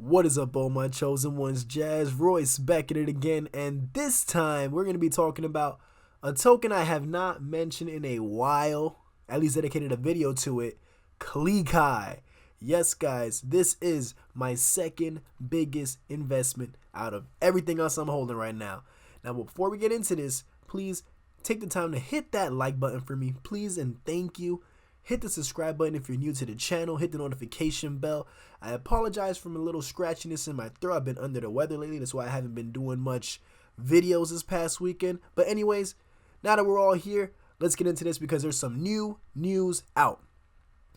What is up, all my chosen ones? Jazz Royce back at it again, and this time we're going to be talking about a token I have not mentioned in a while, at least dedicated a video to it, Klee. Yes, guys, this is my second biggest investment out of everything else I'm holding right now. Now, before we get into this, please take the time to hit that like button for me, please, and thank you. Hit the subscribe button if you're new to the channel. Hit the notification bell. I apologize for my little scratchiness in my throat. I've been under the weather lately. That's why I haven't been doing much videos this past weekend. But anyways, now that we're all here, let's get into this because there's some new news out.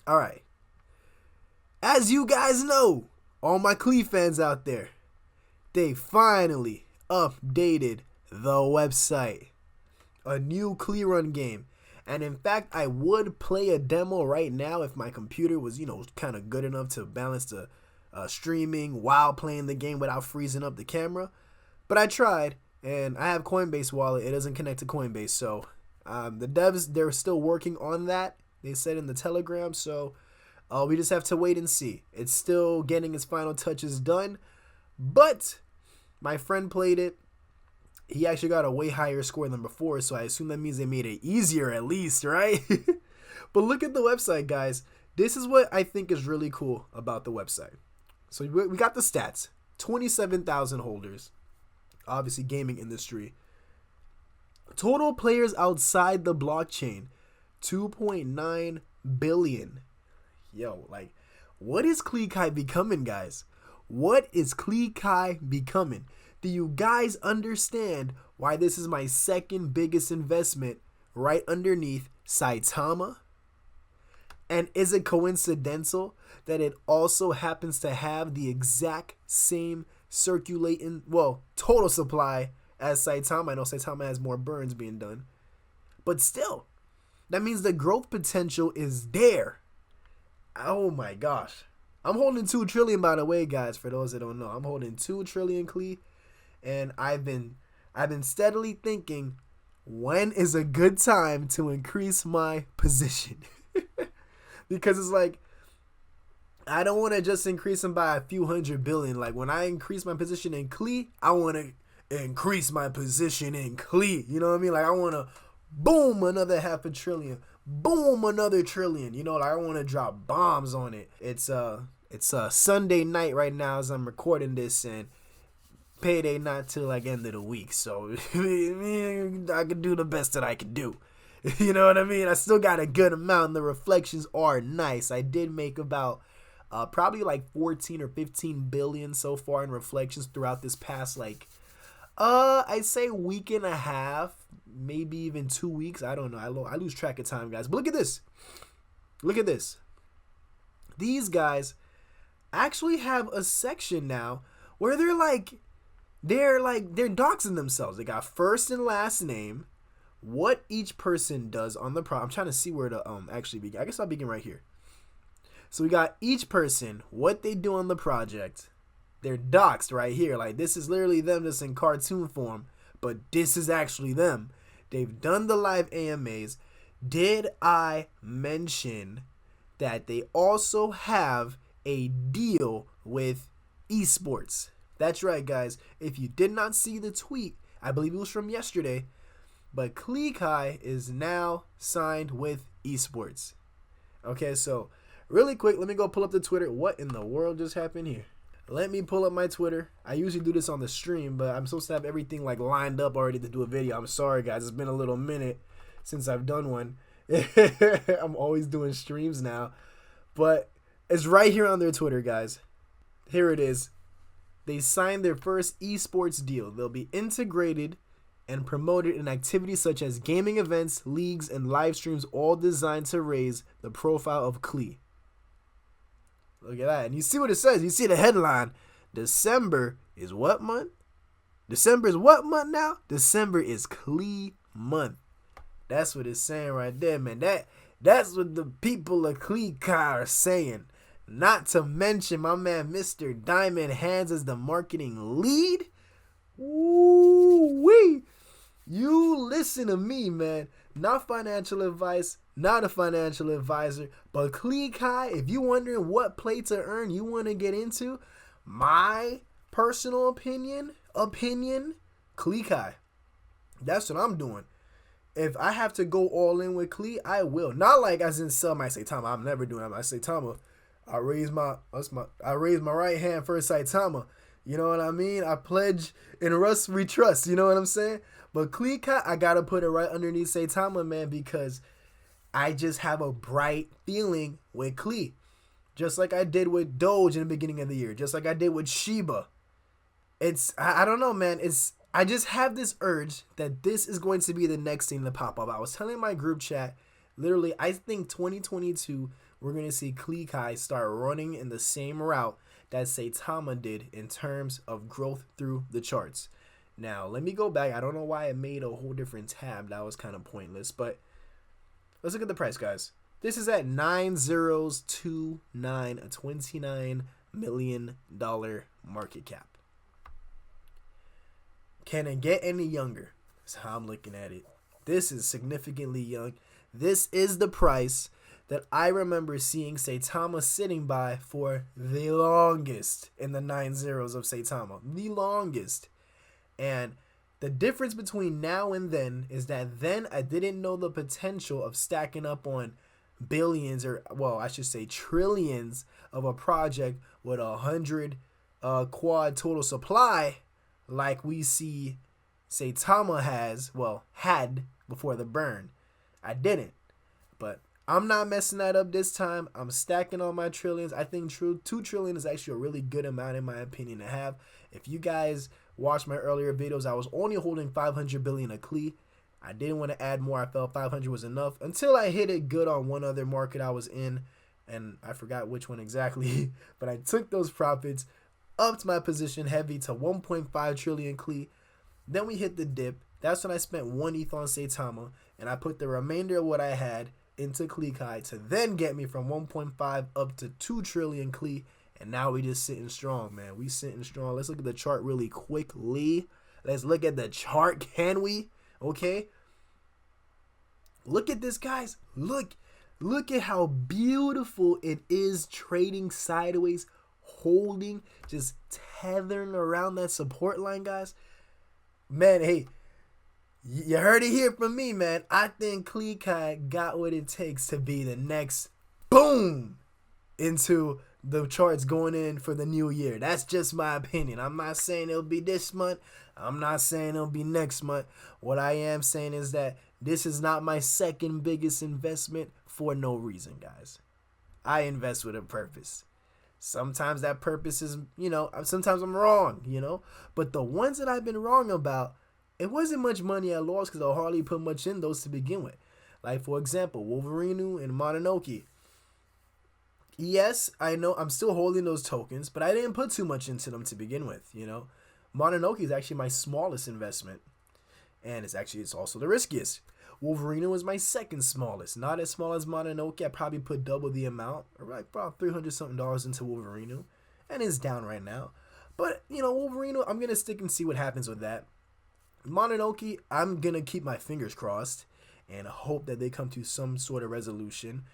All right. As you guys know, all my Klee fans out there, they finally updated the website. A new Klee run game. And in fact, I would play a demo right now if my computer was, kind of good enough to balance the streaming while playing the game without freezing up the camera. But I tried, and I have Coinbase wallet. It doesn't connect to Coinbase. So the devs, they're still working on that. They said in the Telegram. So we just have to wait and see. It's still getting its final touches done. But my friend played it. He actually got a way higher score than before, so I assume that means they made it easier at least, right? But look at the website, guys. This is what I think is really cool about the website. So we got the stats. 27,000 holders. Obviously, gaming industry. Total players outside the blockchain. 2.9 billion. Yo, what is Klee becoming, guys? What is Klee becoming? Do you guys understand why this is my second biggest investment right underneath Saitama? And is it coincidental that it also happens to have the exact same total supply as Saitama? I know Saitama has more burns being done. But still, that means the growth potential is there. Oh my gosh. I'm holding 2 trillion, by the way, guys, for those that don't know. I'm holding 2 trillion Klee. And I've been steadily thinking, when is a good time to increase my position? Because it's like, I don't want to just increase them by a few hundred billion. Like, when I increase my position in Klee, I want to increase my position in Klee. You know what I mean? Like, I want to boom another $500 billion, boom another trillion. I want to drop bombs on it. It's Sunday night right now as I'm recording this, and payday not till end of the week, so I can do the best that I can do. You know what I mean? I still got a good amount, and the reflections are nice. I did make about probably 14 or 15 billion so far in reflections throughout this past I'd say week and a half, maybe even 2 weeks. I don't know. I lose track of time, guys. But look at this. Look at this. These guys actually have a section now where they're doxing themselves. They got first and last name, what each person does on the I'm trying to see where to actually begin. I guess I'll begin right here. So we got each person, what they do on the project. They're doxed right here. This is literally them just in cartoon form, but this is actually them. They've done the live AMAs. Did I mention that they also have a deal with Esports? That's right, guys. If you did not see the tweet, I believe it was from yesterday, but Klee is now signed with Esports. Okay, so really quick, let me go pull up the Twitter. What in the world just happened here? Let me pull up my Twitter. I usually do this on the stream, but I'm supposed to have everything lined up already to do a video. I'm sorry, guys. It's been a little minute since I've done one. I'm always doing streams now, but it's right here on their Twitter, guys. Here it is. They signed their first esports deal. They'll be integrated and promoted in activities such as gaming events, leagues, and live streams, all designed to raise the profile of Klee. Look at that. And you see what it says. You see the headline. December is what month? December is what month now? December is Klee month. That's what it's saying right there, man. That's what the people of Klee are saying. Not to mention my man Mr. Diamond Hands as the marketing lead. Woo-wee. You listen to me, man. Not financial advice, not a financial advisor, but Klee, if you wondering what play to earn you want to get into, My personal opinion, Klee. That's what I'm doing. If I have to go all in with Klee, I will. Not like as in some might say Saitama. I'm never doing that. I say Saitama. I raise my right hand for Saitama. You know what I mean? I pledge in Russ we trust. You know what I'm saying? But Klee, I gotta put it right underneath Saitama, man, because I just have a bright feeling with Klee. Just like I did with Doge in the beginning of the year. Just like I did with Shiba. I don't know, man. I just have this urge that this is going to be the next thing to pop up. I was telling my group chat, literally, I think 2022, we're going to see Klee start running in the same route that Saitama did in terms of growth through the charts. Now, let me go back. I don't know why I made a whole different tab. That was kind of pointless. But let's look at the price, guys. This is at 9029, a $29 million market cap. Can it get any younger? That's how I'm looking at it. This is significantly young. This is the price that I remember seeing Saitama sitting by for the longest in the 9 zeros of Saitama. The longest. And the difference between now and then is that then I didn't know the potential of stacking up on billions, or well, I should say trillions of a project with 100 quad total supply like we see Saitama had before the burn. I didn't. But I'm not messing that up this time. I'm stacking on my trillions. I think 2 trillion is actually a really good amount in my opinion to have. If you guys watched my earlier videos, I was only holding 500 billion of Klee. I didn't want to add more. I felt 500 was enough until I hit it good on one other market I was in, and I forgot which one exactly, but I took those profits, upped my position heavy to 1.5 trillion Klee. Then we hit the dip. That's when I spent 1 ETH on Saitama, and I put the remainder of what I had into Klee to then get me from 1.5 up to 2 trillion Klee, and now we just sitting strong, man. We sitting strong. Let's look at the chart really quickly. Let's look at the chart, can we? Okay. Look at this, guys. Look at how beautiful it is trading sideways, holding, just tethering around that support line, guys. Man, hey, you heard it here from me, man. I think Klee got what it takes to be the next boom into the charts going in for the new year. That's just my opinion. I'm not saying it'll be this month. I'm not saying it'll be next month. What I am saying is that this is not my second biggest investment for no reason, guys. I invest with a purpose. Sometimes that purpose is, sometimes I'm wrong, But the ones that I've been wrong about, it wasn't much money I lost because I hardly put much in those to begin with. Like, for example, Wolverine and Mononoke. Yes, I know I'm still holding those tokens, but I didn't put too much into them to begin with, Mononoke is actually my smallest investment, and it's also the riskiest. Wolverine was my second smallest, not as small as Mononoke. I probably put double the amount, or like about $300 something into Wolverine, and it's down right now. But Wolverine, I'm gonna stick and see what happens with that. Mononoke, I'm gonna keep my fingers crossed and hope that they come to some sort of resolution.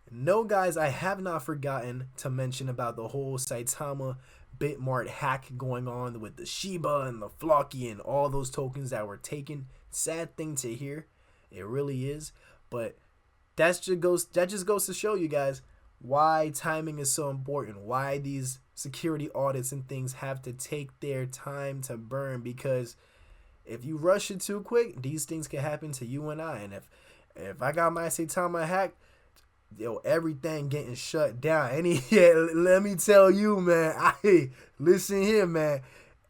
No, guys, I have not forgotten to mention about the whole Saitama Bitmart hack going on with the Shiba and the Flocky and all those tokens that were taken. Sad thing to hear. It really is. But that just goes to show you guys why timing is so important. Why these security audits and things have to take their time to burn. Because if you rush it too quick, these things can happen to you and I. And if I got my Saitama hacked, everything getting shut down. Let me tell you, man. Listen here, man.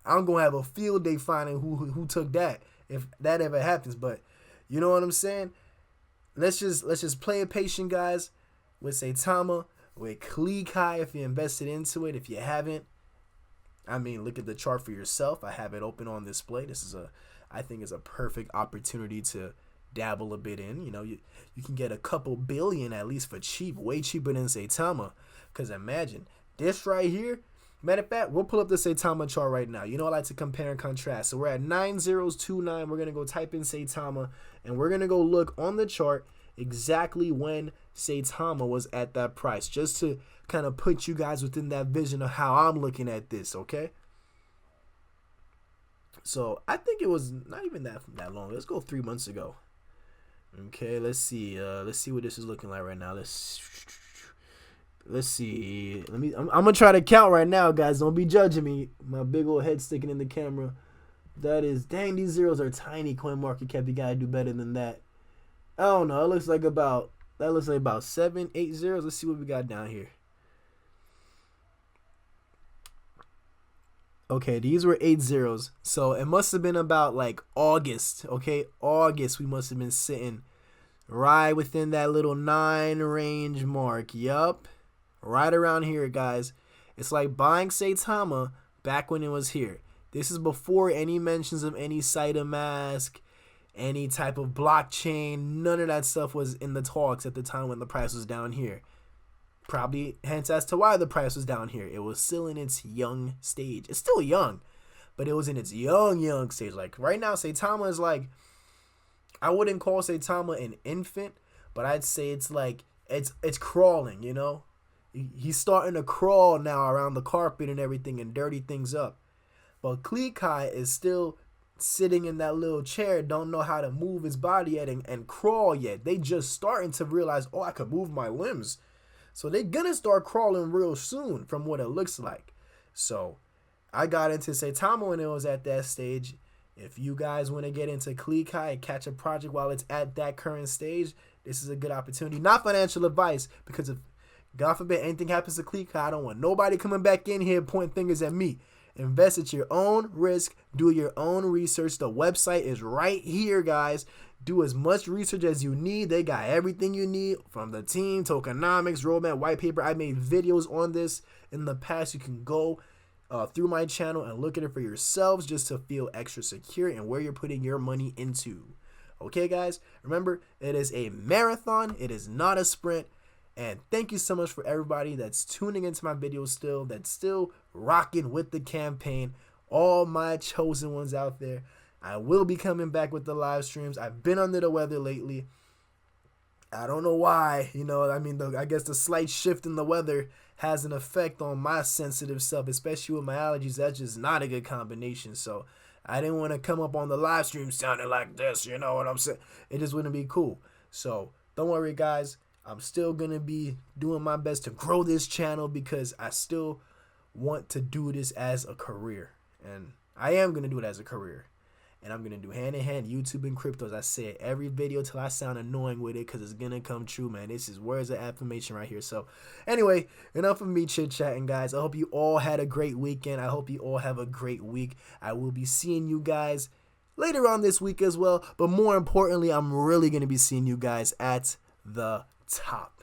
I'm gonna have a field day finding who took that if that ever happens. But you know what I'm saying? Let's just play it patient, guys. With Saitama, with Klee if you invested into it. If you haven't, look at the chart for yourself. I have it open on display. I think is a perfect opportunity to dabble a bit in. You can get a couple billion at least for cheap, way cheaper than Saitama. Because imagine this right here. Matter of fact, we'll pull up the Saitama chart right now. I like to compare and contrast. So we're at 9029. We're gonna go type in Saitama, and we're gonna go look on the chart exactly when Saitama was at that price, just to kind of put you guys within that vision of how I'm looking at this, okay? So I think it was not even that long. Let's go 3 months ago. Okay, let's see what this is looking like right now. Let's see. I'm gonna try to count right now, guys. Don't be judging me. My big old head sticking in the camera. That is, dang, these zeros are tiny. CoinMarketCap, you gotta do better than that. I don't know. It looks like about 7, 8 zeros. Let's see what we got down here. Okay, these were 8 zeros. So it must have been about like August. Okay, August. We must have been sitting right within that little 9 range mark. Yup. Right around here, guys. It's like buying Saitama back when it was here. This is before any mentions of any Saita mask, any type of blockchain. None of that stuff was in the talks at the time when the price was down here. Probably hence as to why the price was down here. It was still in its young stage. It's still young, but it was in its young stage. Like right now, Saitama is like, I wouldn't call Saitama an infant, but I'd say it's like it's crawling, you know? He's starting to crawl now around the carpet and everything and dirty things up. But Klee is still sitting in that little chair, don't know how to move his body yet and crawl yet. They just starting to realize, oh, I could move my limbs. So they're going to start crawling real soon from what it looks like. So I got into Saitama when it was at that stage. If you guys want to get into Klee and catch a project while it's at that current stage, this is a good opportunity. Not financial advice, because if God forbid anything happens to Klee, I don't want nobody coming back in here pointing fingers at me. Invest at your own risk. Do your own research. The website is right here, guys. Do as much research as you need. They got everything you need from the team, tokenomics, roadmap, white paper. I made videos on this in the past. You can go through my channel and look at it for yourselves just to feel extra secure in where you're putting your money into. Okay, guys? Remember, it is a marathon. It is not a sprint. And thank you so much for everybody that's tuning into my videos still, that's still rocking with the campaign. All my chosen ones out there. I will be coming back with the live streams. I've been under the weather lately. I don't know why. You know, I mean, I guess the slight shift in the weather has an effect on my sensitive stuff, especially with my allergies. That's just not a good combination. So I didn't want to come up on the live stream sounding like this. You know what I'm saying? It just wouldn't be cool. So don't worry, guys. I'm still going to be doing my best to grow this channel because I still want to do this as a career. And I am going to do it as a career. And I'm going to do hand-in-hand YouTube and crypto. As I said, every video till I sound annoying with it because it's going to come true, man. This is words of affirmation right here. So anyway, enough of me chit-chatting, guys. I hope you all had a great weekend. I hope you all have a great week. I will be seeing you guys later on this week as well. But more importantly, I'm really going to be seeing you guys at the top.